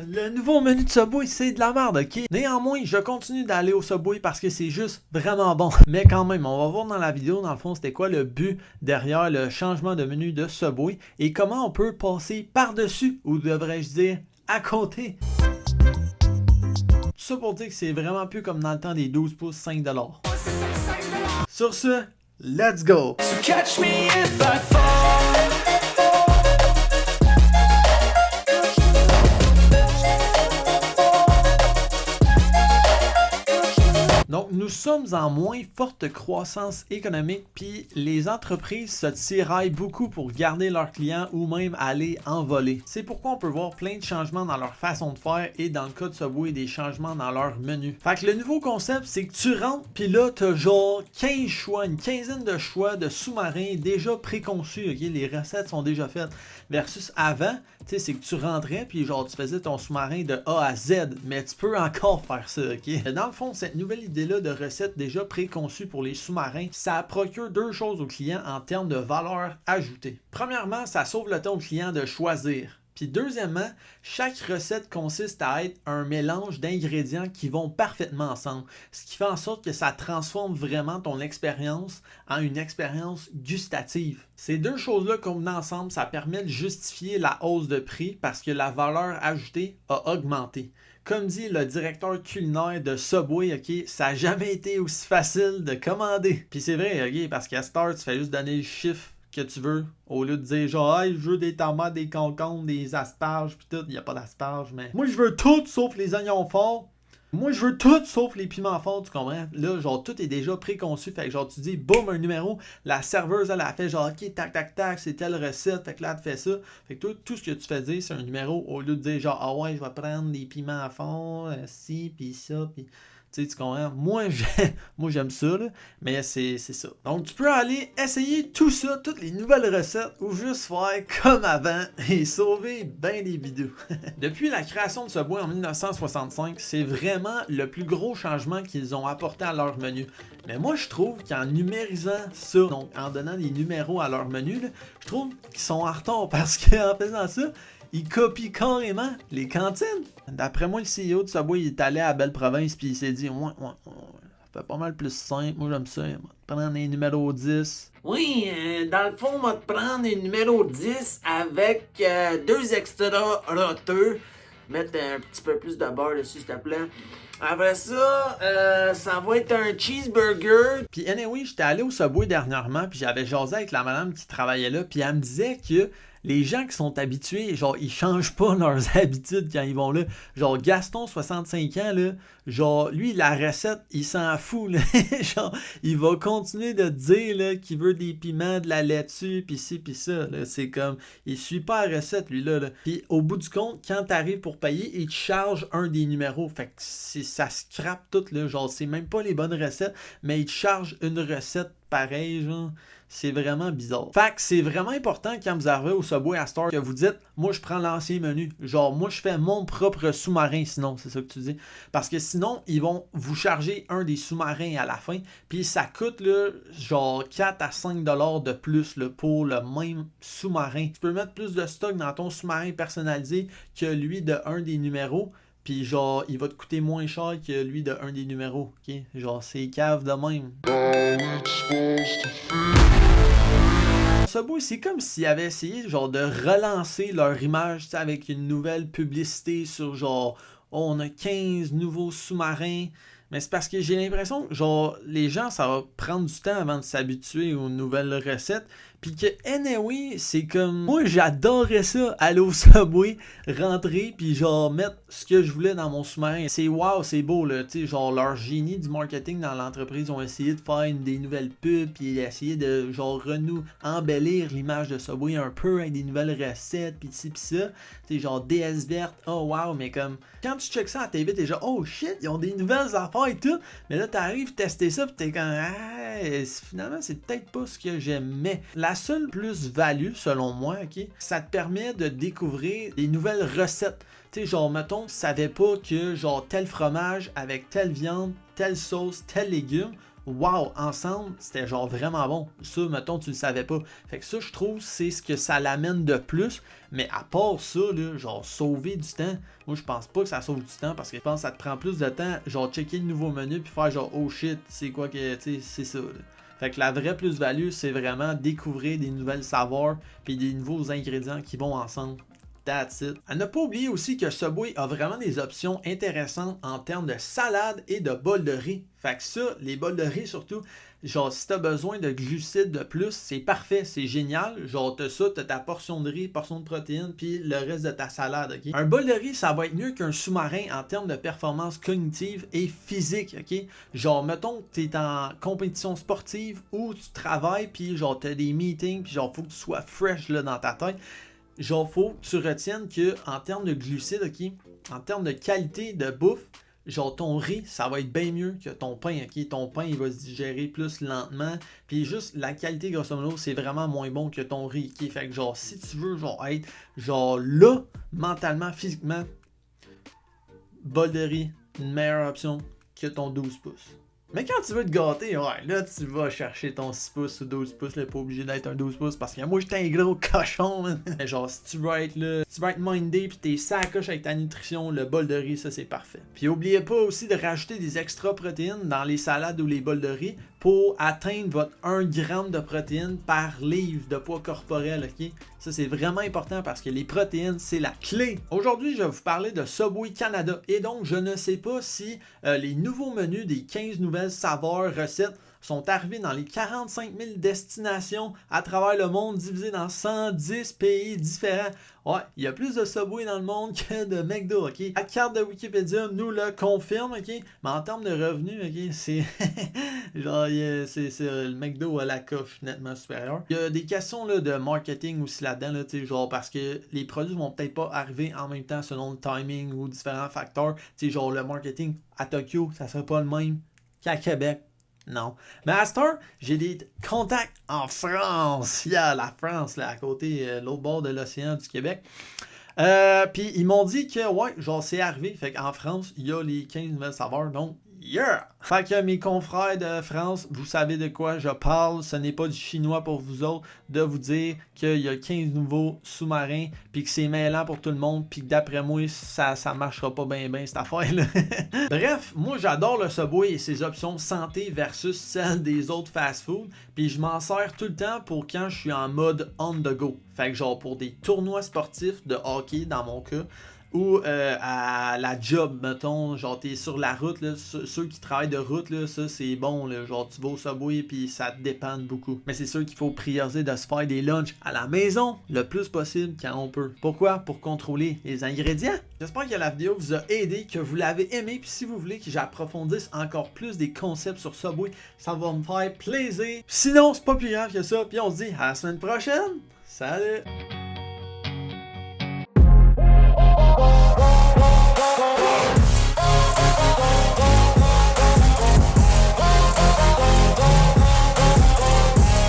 Le nouveau menu de Subway, c'est de la merde, ok? Néanmoins, je continue d'aller au Subway parce que c'est juste vraiment bon. Mais quand même, on va voir dans la vidéo, dans le fond, c'était quoi le but derrière le changement de menu de Subway et comment on peut passer par-dessus, ou devrais-je dire, à côté. Tout ça pour dire que c'est vraiment plus comme dans le temps des 12 pouces 5$. Sur ce, let's go! So catch me if I fall. Donc, nous sommes en moins forte croissance économique, puis les entreprises se tiraillent beaucoup pour garder leurs clients ou même aller en voler. C'est pourquoi on peut voir plein de changements dans leur façon de faire et dans le cas de Subway, des changements dans leur menu. Fait que le nouveau concept, c'est que tu rentres, puis là, t'as genre 15 choix, une quinzaine de choix de sous-marins déjà préconçus, ok? Les recettes sont déjà faites. Versus avant, tu sais, c'est que tu rentrais, puis genre, tu faisais ton sous-marin de A à Z, mais tu peux encore faire ça, ok? Dans le fond, cette nouvelle idée-là de recettes déjà préconçues pour les sous-marins, ça procure deux choses aux clients en termes de valeur ajoutée. Premièrement, ça sauve le temps aux clients de choisir. Puis deuxièmement, chaque recette consiste à être un mélange d'ingrédients qui vont parfaitement ensemble, ce qui fait en sorte que ça transforme vraiment ton expérience en une expérience gustative. Ces deux choses-là combinées ensemble, ça permet de justifier la hausse de prix parce que la valeur ajoutée a augmenté. Comme dit le directeur culinaire de Subway, ok, ça n'a jamais été aussi facile de commander. Puis c'est vrai, ok, parce qu'à cette heure, tu fais juste donner le chiffre que tu veux, au lieu de dire genre hey, je veux des tomates, des concombres, des asperges pis tout, il n'y a pas d'asperges, mais moi je veux tout sauf les oignons forts. Moi je veux tout sauf les piments forts, tu comprends? Là, genre tout est déjà préconçu, fait que genre tu dis boum, un numéro, la serveuse elle a fait genre ok, tac tac tac, c'est telle recette, fait que là elle te fait ça. Fait que toi, tout ce que tu fais dire c'est un numéro au lieu de dire genre ah ouais, je vais prendre des piments à fond, ci pis ça pis. Tu sais, tu comprends? Moi, j'aime ça, là, mais c'est ça. Donc, tu peux aller essayer tout ça, toutes les nouvelles recettes, ou juste faire comme avant et sauver bien des vidéos. Depuis la création de Subway en 1965, c'est vraiment le plus gros changement qu'ils ont apporté à leur menu. Mais moi, je trouve qu'en numérisant ça, donc en donnant des numéros à leur menu, là, je trouve qu'ils sont en retard parce qu'en faisant ça, il copie carrément les cantines. D'après moi, le CEO de Subway, il est allé à Belle-Province puis il s'est dit ouais, ça fait pas mal plus simple. Moi, j'aime ça. Prendre les numéros 10. Oui, dans le fond, on va te prendre les numéros 10 avec deux extras roteux. Mettre un petit peu plus de beurre dessus, s'il te plaît. Après ça, ça va être un cheeseburger. Puis anyway, j'étais allé au Subway dernièrement, puis j'avais jasé avec la madame qui travaillait là, puis elle me disait que les gens qui sont habitués, genre, ils changent pas leurs habitudes quand ils vont là. Genre, Gaston, 65 ans, là, genre, lui, la recette, il s'en fout, là. Genre, il va continuer de dire, là, qu'il veut des piments, de la laitue, pis ci, pis ça, là. C'est comme, il suit pas la recette, lui, là. Puis, au bout du compte, quand t'arrives pour payer, il te charge un des numéros. Fait que ça scrape tout, là. Genre, c'est même pas les bonnes recettes, mais il te charge une recette pareil, genre. C'est vraiment bizarre. Fait que c'est vraiment important quand vous arrivez au Subway à Star que vous dites moi je prends l'ancien menu. Genre moi je fais mon propre sous-marin sinon, c'est ça que tu dis. Parce que sinon, ils vont vous charger un des sous-marins à la fin. Puis ça coûte là, genre 4 à 5$ de plus là, pour le même sous-marin. Tu peux mettre plus de stock dans ton sous-marin personnalisé que lui de un des numéros. Puis genre, il va te coûter moins cher que lui de un des numéros, ok? Genre, c'est cave de même. Subway, c'est comme s'ils avaient essayé genre de relancer leur image avec une nouvelle publicité sur genre, oh, on a 15 nouveaux sous-marins. Mais c'est parce que j'ai l'impression que genre, les gens, ça va prendre du temps avant de s'habituer aux nouvelles recettes. Puis que anyway, c'est comme moi j'adorais ça, aller au Subway, rentrer puis genre mettre ce que je voulais dans mon sous-marin. C'est wow, c'est beau là, tu sais, genre leur génie du marketing dans l'entreprise ont essayé de faire des nouvelles pubs puis essayer de genre embellir l'image de Subway un peu avec des nouvelles recettes puis ci pis ça. Tu sais genre DS verte, oh wow, mais comme quand tu checkes ça à TV, t'es genre oh shit, ils ont des nouvelles affaires et tout. Mais là t'arrives tester ça puis t'es comme finalement c'est peut-être pas ce que j'aimais. La seule plus-value, selon moi, ok, ça te permet de découvrir des nouvelles recettes. Tu sais, genre, mettons, tu savais pas que, genre, tel fromage avec telle viande, telle sauce, tel légume, wow, ensemble, c'était genre vraiment bon. Ça, mettons, tu le savais pas. Fait que ça, je trouve, c'est ce que ça l'amène de plus. Mais à part ça, là, genre sauver du temps, moi je pense pas que ça sauve du temps parce que je pense que ça te prend plus de temps, genre checker le nouveau menu puis faire genre oh shit, c'est quoi que, tu sais, c'est ça. Là. Fait que la vraie plus-value, c'est vraiment découvrir des nouvelles saveurs puis des nouveaux ingrédients qui vont ensemble. That's it. À ne pas oublier aussi que Subway a vraiment des options intéressantes en termes de salade et de bol de riz. Fait que ça, les bols de riz surtout, genre si t'as besoin de glucides de plus, c'est parfait, c'est génial. Genre t'as ça, t'as ta portion de riz, portion de protéines, puis le reste de ta salade, ok? Un bol de riz, ça va être mieux qu'un sous-marin en termes de performance cognitive et physique, ok? Genre mettons que t'es en compétition sportive ou tu travailles, puis genre t'as des meetings, puis genre faut que tu sois fresh là dans ta tête. Genre, faut que tu retiennes que en termes de glucides, ok, en termes de qualité de bouffe, genre ton riz, ça va être bien mieux que ton pain, ok. Ton pain, il va se digérer plus lentement. Puis juste la qualité, grosso modo, c'est vraiment moins bon que ton riz, ok. Fait que genre, si tu veux genre être genre là, mentalement, physiquement, bol de riz, une meilleure option que ton 12 pouces. Mais quand tu veux te gâter, ouais, là tu vas chercher ton 6 pouces ou 12 pouces, là, pas obligé d'être un 12 pouces parce que moi j'étais un gros cochon, man. Genre si tu veux être là, si tu veux être mindé pis t'es sacoche avec ta nutrition, le bol de riz, ça c'est parfait. Puis oubliez pas aussi de rajouter des extra protéines dans les salades ou les bols de riz pour atteindre votre 1 g de protéines par livre de poids corporel, ok? Ça c'est vraiment important parce que les protéines c'est la clé. Aujourd'hui je vais vous parler de Subway Canada et donc je ne sais pas si les nouveaux menus des 15 nouvelles saveurs, recettes sont arrivés dans les 45 000 destinations à travers le monde divisés dans 110 pays différents. Ouais, il y a plus de Subway dans le monde que de McDo, ok? La carte de Wikipédia nous le confirme, ok? Mais en termes de revenus, ok, c'est genre, c'est le McDo à la coche nettement supérieur. Il y a des questions là, de marketing aussi là-dedans, là, genre parce que les produits vont peut-être pas arriver en même temps selon le timing ou différents facteurs. T'sais, genre le marketing à Tokyo, ça serait pas le même qu'à Québec. Non. Mais à cette heure, j'ai des contacts en France. Il y a la France, là, à côté, l'autre bord de l'océan du Québec. Puis ils m'ont dit que, ouais, genre, c'est arrivé. Fait qu'en France, il y a les 15 nouvelles saveurs. Donc, yeah! Fait que mes confrères de France, vous savez de quoi je parle. Ce n'est pas du chinois pour vous autres de vous dire qu'il y a 15 nouveaux sous-marins, puis que c'est mêlant pour tout le monde, puis que d'après moi, ça marchera pas bien cette affaire-là. Bref, moi j'adore le Subway et ses options santé versus celles des autres fast-food, puis je m'en sers tout le temps pour quand je suis en mode on the go. Fait que genre pour des tournois sportifs de hockey dans mon cas, ou à la job, mettons, genre t'es sur la route, là, ceux qui travaillent de route, là, ça c'est bon, là, genre tu vas au Subway puis ça te dépanne beaucoup. Mais c'est sûr qu'il faut prioriser de se faire des lunchs à la maison le plus possible quand on peut. Pourquoi? Pour contrôler les ingrédients. J'espère que la vidéo vous a aidé, que vous l'avez aimé, puis si vous voulez que j'approfondisse encore plus des concepts sur Subway, ça va me faire plaisir. Sinon, c'est pas plus grave que ça, puis on se dit à la semaine prochaine. Salut!